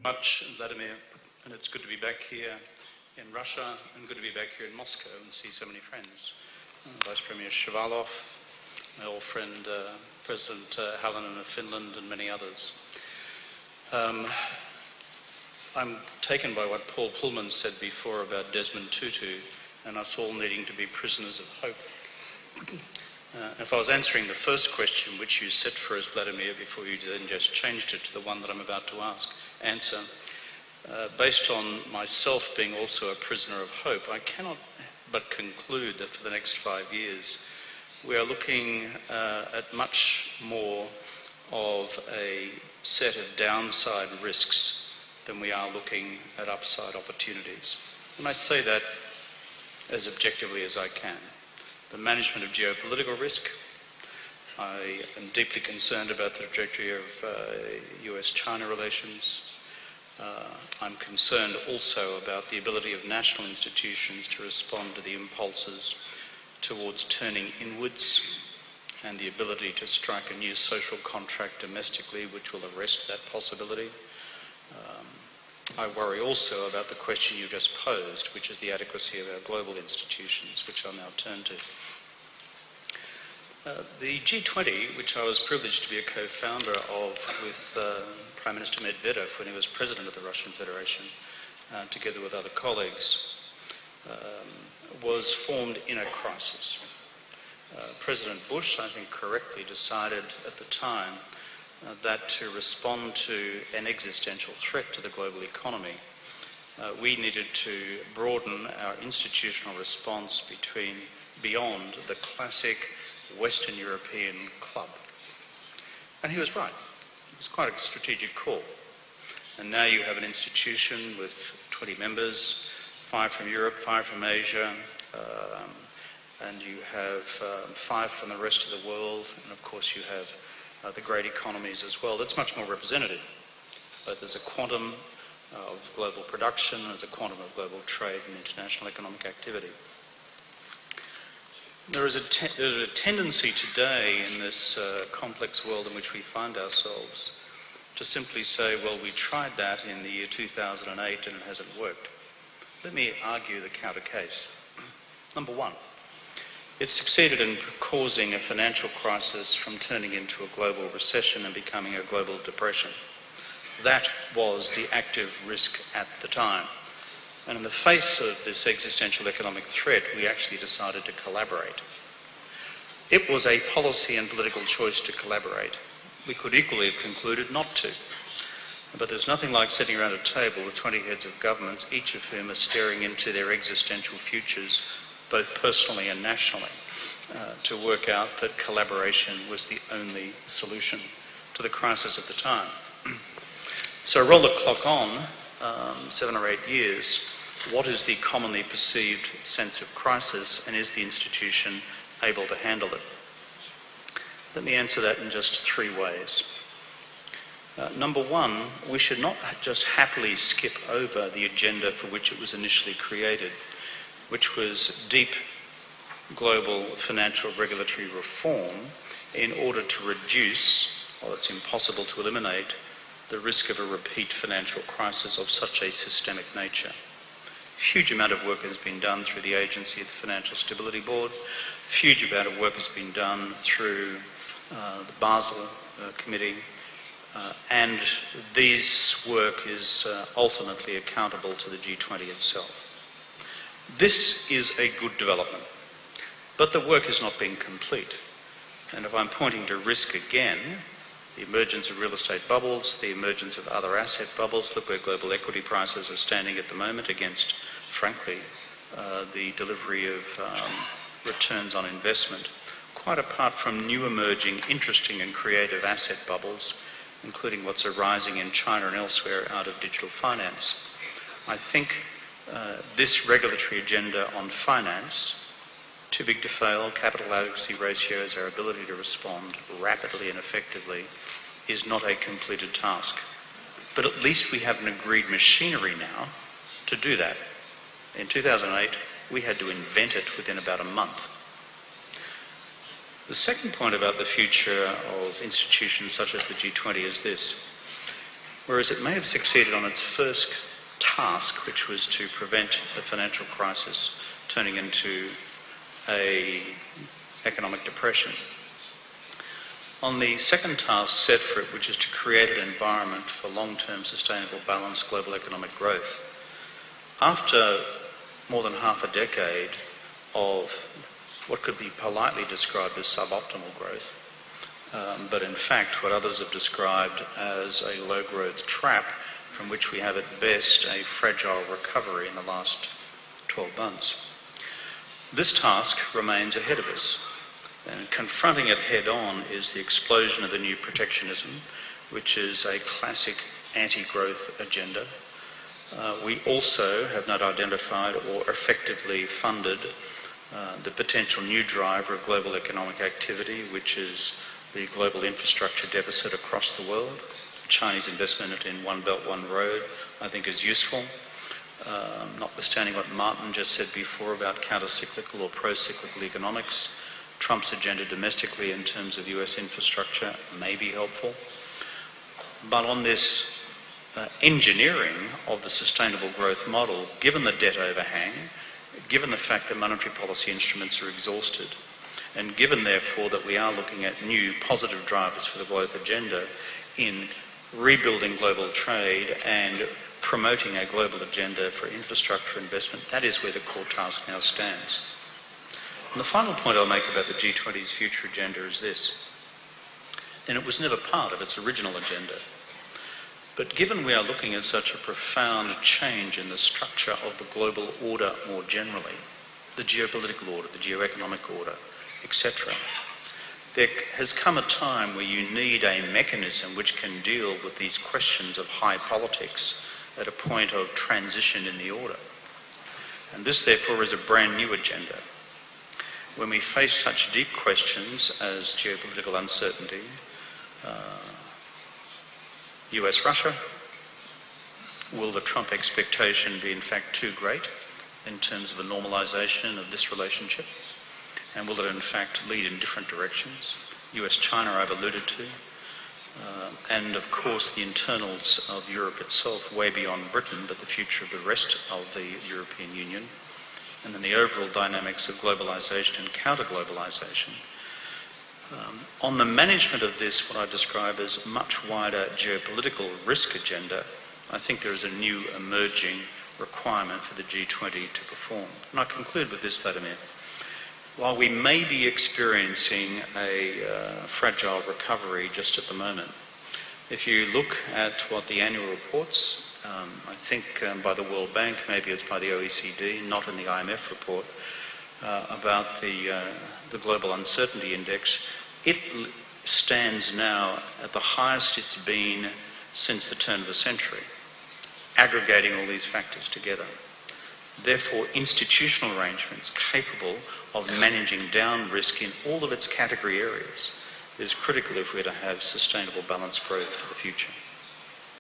Much, Vladimir, and it's good to be back here in Russia and good to be back here in Moscow and see so many friends. Vice Premier Shivalov, my old friend President Halonen of Finland and many others. I'm taken by what Paul Polman said before about Desmond Tutu and us all needing to be prisoners of hope. If I was answering the first question which you set for us, Vladimir, before you then just changed it to the one that I'm about to answer, based on myself being also a prisoner of hope, I cannot but conclude that for the next 5 years we are looking at much more of a set of downside risks than we are looking at upside opportunities. And I say that as objectively as I can. The management of geopolitical risk. I am deeply concerned about the trajectory of US-China relations. I'm concerned also about the ability of national institutions to respond to the impulses towards turning inwards and the ability to strike a new social contract domestically which will arrest that possibility. I worry also about the question you just posed, which is the adequacy of our global institutions, which I'll now turn to. The G20, which I was privileged to be a co-founder of with Prime Minister Medvedev when he was President of the Russian Federation, together with other colleagues, was formed in a crisis. President Bush, I think correctly, decided at the time that to respond to an existential threat to the global economy, we needed to broaden our institutional response beyond the classic Western European club. And he was right. It was quite a strategic call. And now you have an institution with 20 members, 5 from Europe, 5 from Asia, and you have 5 from the rest of the world, and of course you have the great economies as well. That's much more representative. But there's a quantum of global production, there's a quantum of global trade and international economic activity. There is a tendency today in this complex world in which we find ourselves to simply say, well, we tried that in the year 2008 and it hasn't worked. Let me argue the counter case. Number one, it succeeded in causing a financial crisis from turning into a global recession and becoming a global depression. That was the active risk at the time. And in the face of this existential economic threat, we actually decided to collaborate. It was a policy and political choice to collaborate. We could equally have concluded not to. But there's nothing like sitting around a table with 20 heads of governments, each of whom are staring into their existential futures, both personally and nationally, to work out that collaboration was the only solution to the crisis at the time. So roll the clock on 7 or 8 years. What is the commonly perceived sense of crisis, and is the institution able to handle it? Let me answer that in just 3 ways. Number one, we should not just happily skip over the agenda for which it was initially created, which was deep global financial regulatory reform in order to reduce, while it's impossible to eliminate, the risk of a repeat financial crisis of such a systemic nature. A huge amount of work has been done through the agency of the Financial Stability Board. A huge amount of work has been done through the Basel Committee. And this work is ultimately accountable to the G20 itself. This is a good development, but the work has not been complete. And if I'm pointing to risk again, the emergence of real estate bubbles, the emergence of other asset bubbles, look where global equity prices are standing at the moment against, frankly, the delivery of returns on investment, quite apart from new emerging, interesting and creative asset bubbles, including what's arising in China and elsewhere out of digital finance. I think this regulatory agenda on finance, too big to fail, capital adequacy ratios, our ability to respond rapidly and effectively, is not a completed task. But at least we have an agreed machinery now to do that. In 2008, we had to invent it within about a month. The second point about the future of institutions such as the G20 is this. whereas it may have succeeded on its first task, which was to prevent the financial crisis turning into an economic depression. On the second task set for it, which is to create an environment for long-term sustainable balanced global economic growth, after more than half a decade of what could be politely described as suboptimal growth, but in fact what others have described as a low-growth trap from which we have at best a fragile recovery in the last 12 months. This task remains ahead of us, and confronting it head-on is the explosion of the new protectionism, which is a classic anti-growth agenda. We also have not identified or effectively funded the potential new driver of global economic activity, which is the global infrastructure deficit across the world. Chinese investment in One Belt, One Road, I think, is useful. Notwithstanding what Martin just said before about counter-cyclical or pro-cyclical economics, Trump's agenda domestically in terms of US infrastructure may be helpful. But on this engineering of the sustainable growth model, given the debt overhang, given the fact that monetary policy instruments are exhausted, and given therefore that we are looking at new positive drivers for the growth agenda in rebuilding global trade and promoting a global agenda for infrastructure investment, that is where the core task now stands. And the final point I'll make about the G20's future agenda is this, and it was never part of its original agenda, but given we are looking at such a profound change in the structure of the global order more generally, the geopolitical order, the geoeconomic order, etc., there has come a time where you need a mechanism which can deal with these questions of high politics at a point of transition in the order. And this, therefore, is a brand new agenda. When we face such deep questions as geopolitical uncertainty, US-Russia, will the Trump expectation be in fact too great in terms of a normalisation of this relationship? And will it in fact lead in different directions? US-China I've alluded to. And of course the internals of Europe itself, way beyond Britain, but the future of the rest of the European Union. And then the overall dynamics of globalisation and counter-globalisation. On the management of this, what I describe as much wider geopolitical risk agenda, I think there is a new emerging requirement for the G20 to perform. And I conclude with this, Vladimir. While we may be experiencing a fragile recovery just at the moment, if you look at what the annual reports, I think by the World Bank, maybe it's by the OECD, not in the IMF report, about the Global Uncertainty Index, it stands now at the highest it's been since the turn of the century, aggregating all these factors together. Therefore, institutional arrangements capable of managing down risk in all of its category areas is critical if we're to have sustainable balanced growth for the future.